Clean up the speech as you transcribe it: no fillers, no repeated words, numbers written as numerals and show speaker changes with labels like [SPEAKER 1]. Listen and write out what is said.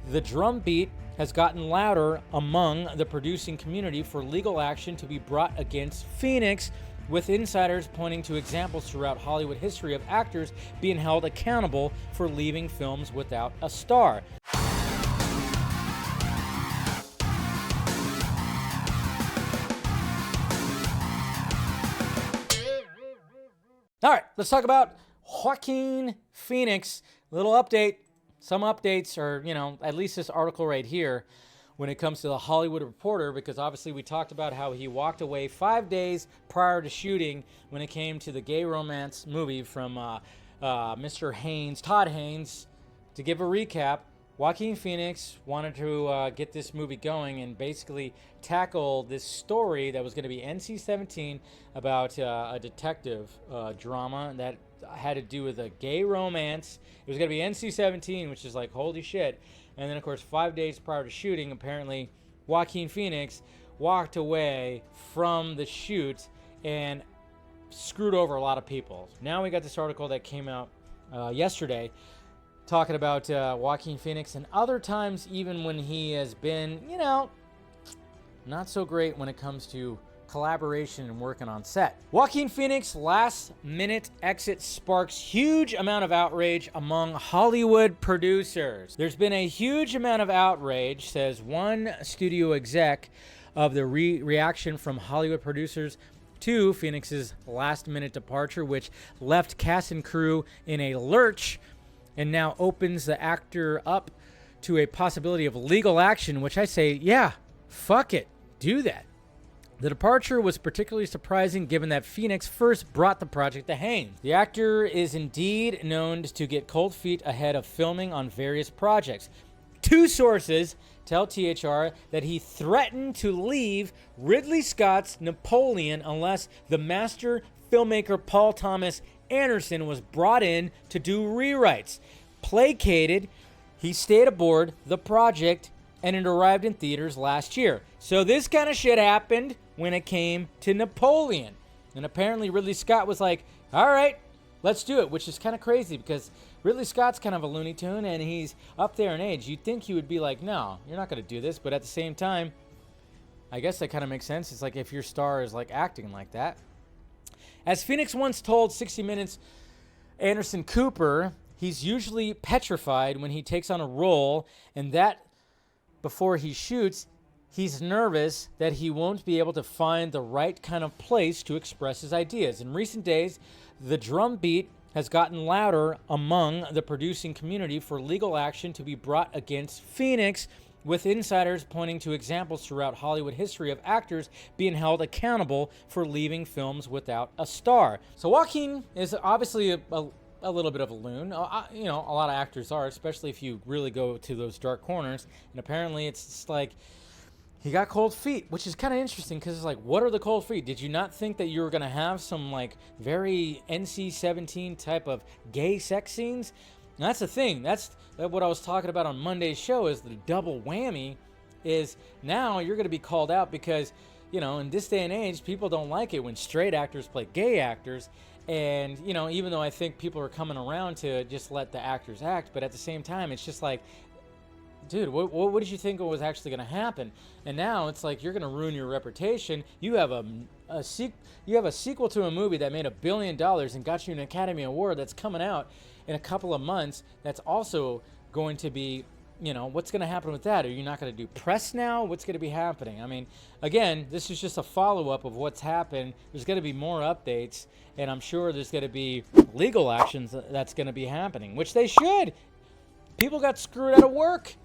[SPEAKER 1] The drumbeat has gotten louder among the producing community for legal action to be brought against Phoenix, with insiders pointing to examples throughout Hollywood history of actors being held accountable for leaving films without a star. All right, let's talk about Joaquin Phoenix. Little update. Some updates, or, at least this article right here, when it comes to the Hollywood Reporter, because obviously we talked about how he walked away 5 days prior to shooting when it came to the gay romance movie from Mr. Haynes, Todd Haynes. To give a recap, Joaquin Phoenix wanted to get this movie going and basically tackle this story that was going to be NC-17 about a detective drama that had to do with a gay romance. It was going to be NC-17, which is like, holy shit. And then, of course, 5 days prior to shooting, apparently Joaquin Phoenix walked away from the shoot and screwed over a lot of people. Now we got this article that came out yesterday talking about Joaquin Phoenix and other times even when he has been, not so great when it comes to collaboration and working on set. Joaquin Phoenix last-minute exit sparks huge amount of outrage among Hollywood producers. There's been a huge amount of outrage, says one studio exec, of the reaction from Hollywood producers to Phoenix's last-minute departure, which left cast and crew in a lurch and now opens the actor up to a possibility of legal action, which I say, yeah, fuck it, do that. The departure was particularly surprising given that Phoenix first brought the project to Haynes. The actor is indeed known to get cold feet ahead of filming on various projects. Two sources tell THR that he threatened to leave Ridley Scott's Napoleon unless the master filmmaker Paul Thomas Anderson was brought in to do rewrites. Placated, he stayed aboard the project and it arrived in theaters last year. So this kind of shit happened when it came to Napoleon. And apparently Ridley Scott was like, all right, let's do it, which is kind of crazy because Ridley Scott's kind of a Looney Tune and he's up there in age. You'd think he would be like, no, you're not going to do this. But at the same time, I guess that kind of makes sense. It's like if your star is like acting like that. As Phoenix once told 60 Minutes Anderson Cooper, he's usually petrified when he takes on a role, and that before he shoots, he's nervous that he won't be able to find the right kind of place to express his ideas. In recent days, the drumbeat has gotten louder among the producing community for legal action to be brought against Phoenix, with insiders pointing to examples throughout Hollywood history of actors being held accountable for leaving films without a star. So Joaquin is obviously a little bit of a loon. A lot of actors are, especially if you really go to those dark corners. And apparently it's just like he got cold feet, which is kind of interesting because it's like, what are the cold feet? Did you not think that you were going to have some like very NC-17 type of gay sex scenes? And that's the thing. That's what I was talking about on Monday's show, is the double whammy is now you're going to be called out because, in this day and age, people don't like it when straight actors play gay actors. And, even though I think people are coming around to just let the actors act, but at the same time, it's just like, dude, what did you think was actually going to happen? And now it's like you're going to ruin your reputation. You have a sequel to a movie that made $1 billion and got you an Academy Award that's coming out in a couple of months. That's also going to be, what's going to happen with that? Are you not going to do press now? What's going to be happening? I mean, again, this is just a follow-up of what's happened. There's going to be more updates, and I'm sure there's going to be legal actions that's going to be happening, which they should. People got screwed out of work.